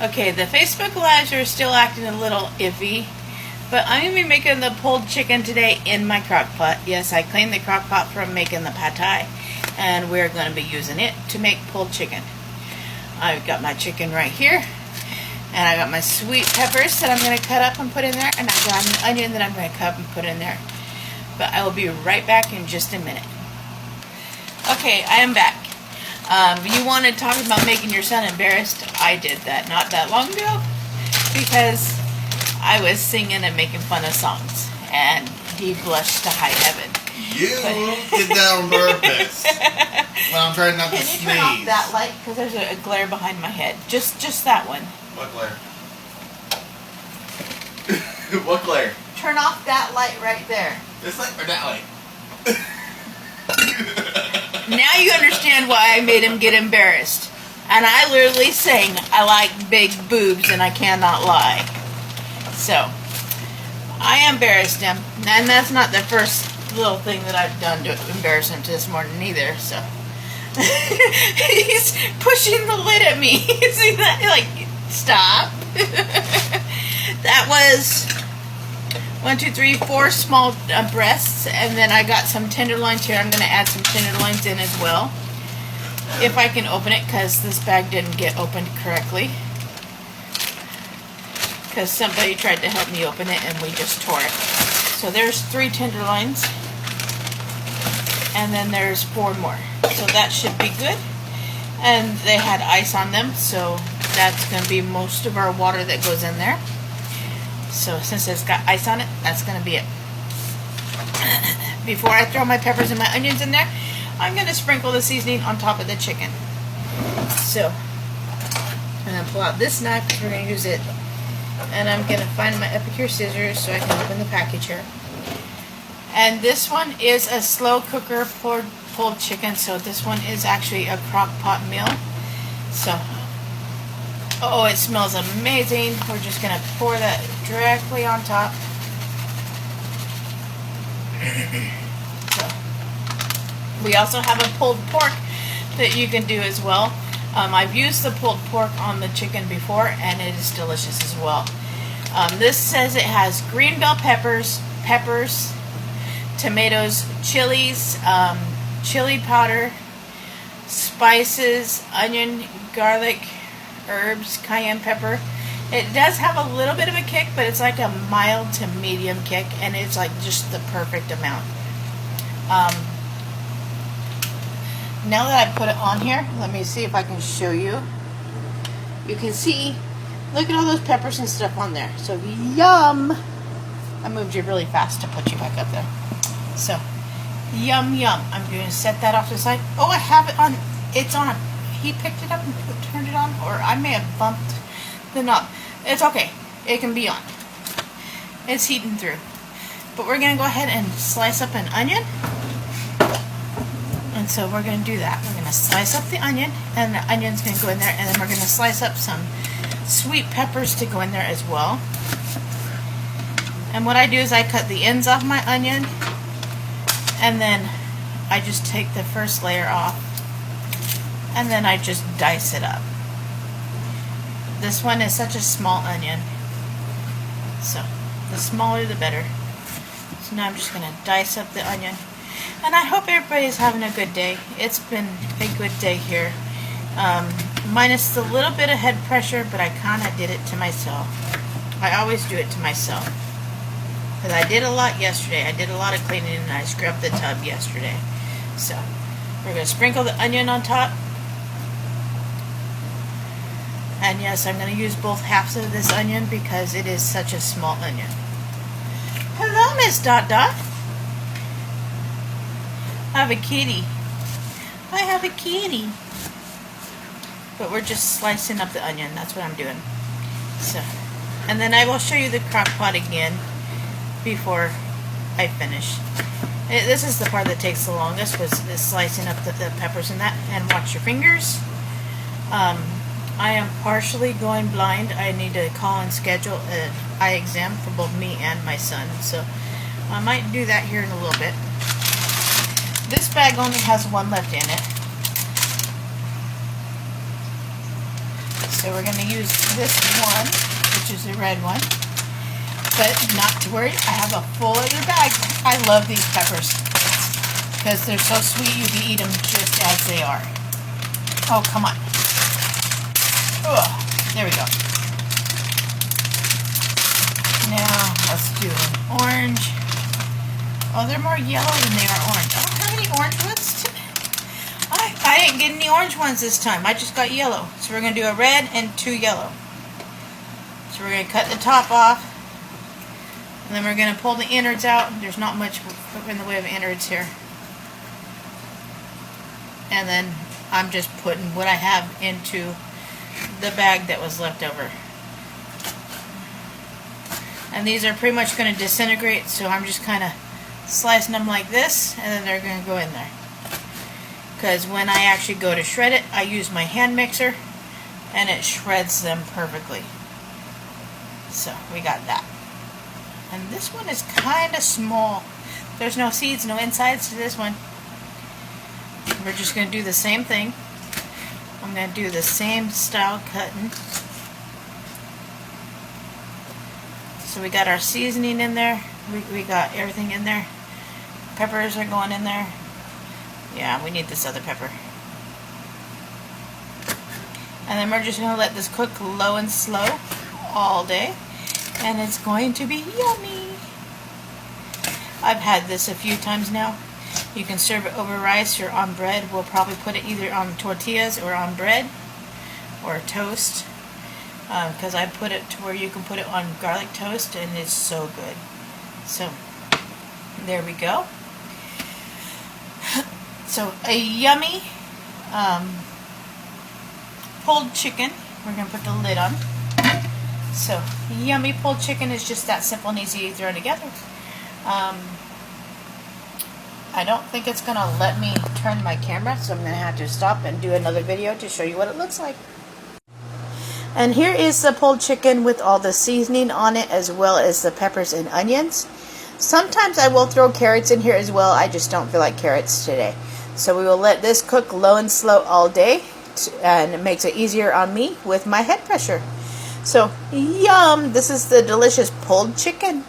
Okay, the Facebook Lives are still acting a little iffy, but I'm going to be making the pulled chicken today in my crock pot. Yes, I cleaned the crock pot from making the pad thai, and we're going to be using it to make pulled chicken. I've got my chicken right here, and I got my sweet peppers that I'm going to cut up and put in there, and I've got an onion that I'm going to cut up and put in there. But I will be right back in just a minute. Okay, I am back. You wanted to talk about making your son embarrassed. I did that not that long ago because I was singing and making fun of songs, and he blushed to high heaven. You did that on purpose. Well, I'm trying not to sneeze. Can you turn off that light? Because there's a glare behind my head. Just that one. What glare? What glare? Turn off that light right there. This light or that light? Now you understand why I made him get embarrassed. And I literally sang, I like big boobs and I cannot lie. So, I embarrassed him. And that's not the first little thing that I've done to embarrass him this morning either, so. He's pushing the lid at me. See that? Like, stop. That was 1, 2, 3, 4 small breasts, and then I got some tenderloins here. I'm going to add some tenderloins in as well, if I can open it, because this bag didn't get opened correctly, because somebody tried to help me open it and we just tore it. So there's 3 tenderloins, and then there's 4 more, so that should be good. And they had ice on them, so that's going to be most of our water that goes in there. So since it's got ice on it, that's going to be it. Before I throw my peppers and my onions in there, I'm going to sprinkle the seasoning on top of the chicken. So I'm going to pull out this knife because we're going to use it. And I'm going to find my epicure scissors so I can open the package here. And this one is a slow cooker pulled chicken. So this one is actually a crock pot meal. So oh, it smells amazing. We're just going to pour that directly on top. So, we also have a pulled pork that you can do as well. I've used the pulled pork on the chicken before, and it is delicious as well. This says it has green bell peppers, tomatoes, chilies, chili powder, spices, onion, garlic, herbs, cayenne pepper. It does have a little bit of a kick, but it's like a mild to medium kick, and it's like just the perfect amount. Now that I put it on here, let me see if I can show you. You can see, look at all those peppers and stuff on there. So yum! I moved you really fast to put you back up there. So yum yum. I'm going to set that off to the side. Oh, I have it on. It's on. He picked it up and turned it on, or I may have bumped the knob. It's okay. It can be on. It's heating through. But we're going to go ahead and slice up an onion. And so we're going to do that. We're going to slice up the onion, and the onion's going to go in there, and then we're going to slice up some sweet peppers to go in there as well. And what I do is I cut the ends off my onion, and then I just take the first layer off, and then I just dice it up. This one is such a small onion, so the smaller the better. So now I'm just going to dice up the onion. And I hope everybody's having a good day. It's been a good day here. Minus the little bit of head pressure, but I kind of did it to myself. I always do it to myself. Because I did a lot yesterday. I did a lot of cleaning, and I scrubbed the tub yesterday. So we're going to sprinkle the onion on top. And yes, I'm going to use both halves of this onion because it is such a small onion. Hello, Miss Dot Dot. I have a kitty. I have a kitty. But we're just slicing up the onion. That's what I'm doing. So, and then I will show you the crock pot again before I finish. This is the part that takes the longest, was slicing up the peppers and that. And watch your fingers. I am partially going blind. I need to call and schedule an eye exam for both me and my son. So I might do that here in a little bit. This bag only has one left in it. So So we're going to use this one, which is the red one. But not to worry, I have a full other bag. I love these peppers because they're so sweet you can eat them just as they are. Oh, come on. Oh, there we go. Now, let's do an orange. Oh, they're more yellow than they are orange. I don't have any orange ones today. I didn't get any orange ones this time. I just got yellow. So we're going to do a red and 2 yellow. So we're going to cut the top off. And then we're going to pull the innards out. There's not much in the way of innards here. And then I'm just putting what I have into the bag that was left over. And these are pretty much going to disintegrate, so I'm just kind of slicing them like this, and then they're going to go in there. Because when I actually go to shred it, I use my hand mixer, and it shreds them perfectly. So we got that. And this one is kind of small. There's no seeds, no insides to this one. We're just going to do the same thing. I'm going to do the same style cutting. So we got our seasoning in there. We got everything in there. Peppers are going in there. Yeah, we need this other pepper. And then we're just going to let this cook low and slow all day. And it's going to be yummy. I've had this a few times now. You can serve it over rice or on bread. We'll probably put it either on tortillas or on bread or toast. Because I put it to where you can put it on garlic toast, and it's so good. So there we go. So a yummy pulled chicken. We're going to put the lid on. So yummy pulled chicken is just that simple and easy to throw together. I don't think it's going to let me turn my camera, so I'm going to have to stop and do another video to show you what it looks like. And here is the pulled chicken with all the seasoning on it, as well as the peppers and onions. Sometimes I will throw carrots in here as well. I just don't feel like carrots today. So we will let this cook low and slow all day, and it makes it easier on me with my head pressure. So, yum! This is the delicious pulled chicken.